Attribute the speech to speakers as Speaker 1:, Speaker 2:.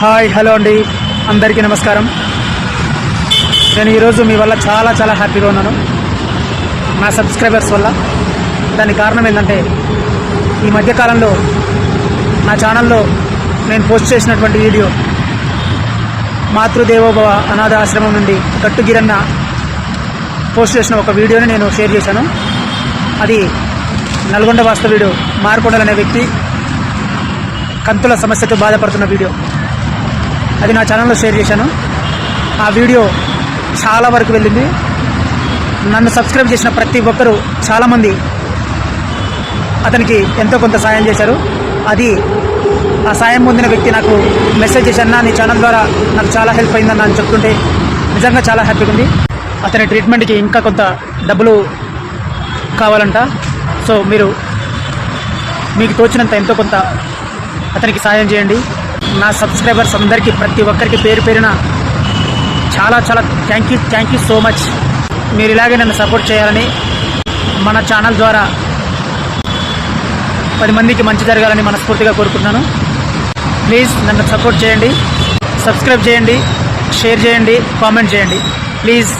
Speaker 1: Hi hello అండి, అందరికీ నమస్కారం. నేను ఈరోజు మీ వల్ల చాలా హ్యాపీగా ఉన్నాను, నా సబ్స్క్రైబర్స్ వల్ల. దానికి కారణం ఏంటంటే, ఈ మధ్యకాలంలో నా ఛానల్లో నేను పోస్ట్ చేసినటువంటి వీడియో మాతృదేవోభవ అనాథ ఆశ్రమం నుండి గట్టుగిరన్న పోస్ట్ చేసిన ఒక వీడియోని నేను షేర్ చేశాను. అది నల్గొండ వాస్తవ్యుడు మార్కొండల్ అనే వ్యక్తి కంతుల సమస్యతో బాధపడుతున్న వీడియో. అది నా ఛానల్లో షేర్ చేశాను. ఆ వీడియో చాలా వరకు వెళ్ళింది. నన్ను సబ్స్క్రైబ్ చేసిన ప్రతి ఒక్కరూ చాలామంది అతనికి ఎంతో కొంత సాయం చేశారు. అది ఆ సాయం పొందిన వ్యక్తి నాకు మెసేజ్ చేశాను, నీ ఛానల్ ద్వారా నాకు చాలా హెల్ప్ అయిందన్న అని చెప్తుంటే నిజంగా చాలా హ్యాపీగా ఉంది. అతని ట్రీట్మెంట్కి ఇంకా కొంత డబ్బులు కావాలంట. సో మీకు తోచినంత ఎంతో కొంత అతనికి సాయం చేయండి. నా సబ్స్క్రైబర్స్ అందరికీ ప్రతి ఒక్కరికి పేరు పేరున చాలా థ్యాంక్ యూ సో మచ్. మీరు ఇలాగే నన్ను సపోర్ట్ చేయాలని, మన ఛానల్ ద్వారా 10 మందికి మంచి జరగాలని మనస్ఫూర్తిగా కోరుకుంటున్నాను. ప్లీజ్ నన్ను సపోర్ట్ చేయండి, సబ్స్క్రైబ్ చేయండి, షేర్ చేయండి, కామెంట్ చేయండి. ప్లీజ్.